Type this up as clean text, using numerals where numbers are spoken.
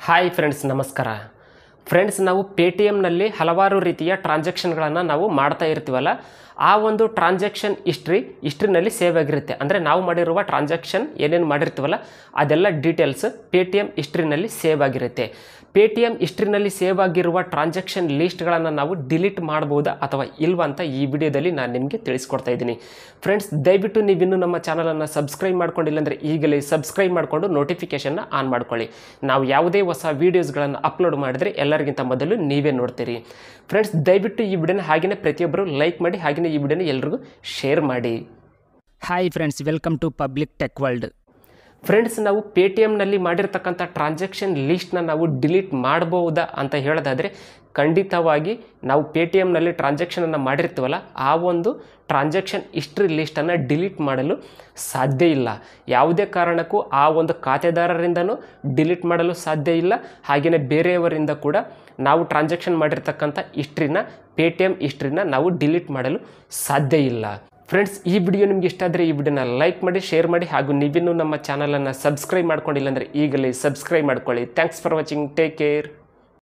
Hi friends, ನಮಸ್ಕಾರ friends. ನಾವು ಪೇಟಿಎಮ್ನಲ್ಲಿ ಹಲವಾರು ರೀತಿಯ ಟ್ರಾನ್ಸಾಕ್ಷನ್ಗಳನ್ನು ನಾವು ಮಾಡ್ತಾ ಇರ್ತೀವಲ್ಲ, ಆ ಒಂದು ಟ್ರಾನ್ಸಾಕ್ಷನ್ ಹಿಸ್ಟ್ರಿನಲ್ಲಿ ಸೇವ್ ಆಗಿರುತ್ತೆ. ಅಂದರೆ ನಾವು ಮಾಡಿರುವ ಟ್ರಾನ್ಸಾಕ್ಷನ್ ಏನೇನು ಮಾಡಿರ್ತೀವಲ್ಲ ಅದೆಲ್ಲ ಡೀಟೇಲ್ಸ್ ಪೇಟಿಎಮ್ ಹಿಸ್ಟ್ರಿನಲ್ಲಿ ಸೇವ್ ಆಗಿರುತ್ತೆ. ಪೇಟಿಎಮ್ ಹಿಸ್ಟ್ರಿನಲ್ಲಿ ಸೇವ್ ಆಗಿರುವ ಟ್ರಾನ್ಸಾಕ್ಷನ್ ಲೀಸ್ಟ್ಗಳನ್ನು ನಾವು ಡಿಲೀಟ್ ಮಾಡ್ಬೋದಾ ಅಥವಾ ಇಲ್ವಾ ಅಂತ ಈ ವಿಡಿಯೋದಲ್ಲಿ ನಾನು ನಿಮಗೆ ತಿಳಿಸ್ಕೊಡ್ತಾ ಇದ್ದೀನಿ. ಫ್ರೆಂಡ್ಸ್, ದಯವಿಟ್ಟು ನೀವಿನ್ನೂ ನಮ್ಮ ಚಾನಲನ್ನು ಸಬ್ಸ್ಕ್ರೈಬ್ ಮಾಡ್ಕೊಂಡಿಲ್ಲ ಅಂದರೆ ಈಗಲೇ ಸಬ್ಸ್ಕ್ರೈಬ್ ಮಾಡಿಕೊಂಡು ನೋಟಿಫಿಕೇಷನ್ನ ಆನ್ ಮಾಡ್ಕೊಳ್ಳಿ. ನಾವು ಯಾವುದೇ ಹೊಸ ವೀಡಿಯೋಸ್ಗಳನ್ನು ಅಪ್ಲೋಡ್ ಮಾಡಿದರೆ ಎಲ್ಲರಿಗಿಂತ ಮೊದಲು ನೀವೇ ನೋಡ್ತೀರಿ. ಫ್ರೆಂಡ್ಸ್, ದಯವಿಟ್ಟು ಈ ವಿಡಿಯೋನ ಹಾಗೆಯೇ ಪ್ರತಿಯೊಬ್ಬರು ಲೈಕ್ ಮಾಡಿ, ಹಾಗೆಯೇ ಈ ವಿಡಿಯೋನ ಎಲ್ರಿಗೂ ಶೇರ್ ಮಾಡಿ. Hi friends, welcome to public tech world. Friends, ನಾವು ಪೇಟಿಎಮ್ನಲ್ಲಿ ಮಾಡಿರ್ತಕ್ಕಂಥ ಟ್ರಾನ್ಸಾಕ್ಷನ್ ಲೀಸ್ಟ್ನ ನಾವು ಡಿಲೀಟ್ ಮಾಡ್ಬೋದಾ ಅಂತ ಹೇಳೋದಾದರೆ, ಖಂಡಿತವಾಗಿ ನಾವು ಪೇಟಿಎಮ್ನಲ್ಲಿ ಟ್ರಾನ್ಸಾಕ್ಷನನ್ನು ಮಾಡಿರ್ತೀವಲ್ಲ ಆ ಒಂದು ಟ್ರಾನ್ಸಾಕ್ಷನ್ ಹಿಸ್ಟ್ರಿ ಲೀಸ್ಟನ್ನು ಡಿಲೀಟ್ ಮಾಡಲು ಸಾಧ್ಯ ಇಲ್ಲ. ಯಾವುದೇ ಕಾರಣಕ್ಕೂ ಆ ಒಂದು ಖಾತೆದಾರರಿಂದನೂ ಡಿಲೀಟ್ ಮಾಡಲು ಸಾಧ್ಯ ಇಲ್ಲ. ಹಾಗೆಯೇ ಬೇರೆಯವರಿಂದ ಕೂಡ ನಾವು ಟ್ರಾನ್ಸಾಕ್ಷನ್ ಮಾಡಿರ್ತಕ್ಕಂಥ ಹಿಸ್ಟ್ರಿನ, ಪೇಟಿಎಮ್ ಹಿಸ್ಟ್ರಿನ ನಾವು ಡಿಲೀಟ್ ಮಾಡಲು ಸಾಧ್ಯ ಇಲ್ಲ. ಫ್ರೆಂಡ್ಸ್, ಈ ವಿಡಿಯೋ ನಿಮ್ಗೆ ಇಷ್ಟ ಆದರೆ ಈ ವಿಡಿಯೋನ ಲೈಕ್ ಮಾಡಿ, ಶೇರ್ ಮಾಡಿ, ಹಾಗೂ ನೀವಿನ್ನೂ ನಮ್ಮ ಚಾನಲನ್ನು ಸಬ್ಸ್ಕ್ರೈಬ್ ಮಾಡ್ಕೊಂಡಿಲ್ಲ ಅಂದರೆ ಈಗಲೇ ಸಬ್ಸ್ಕ್ರೈಬ್ ಮಾಡ್ಕೊಳ್ಳಿ. Thanks for watching. Take care.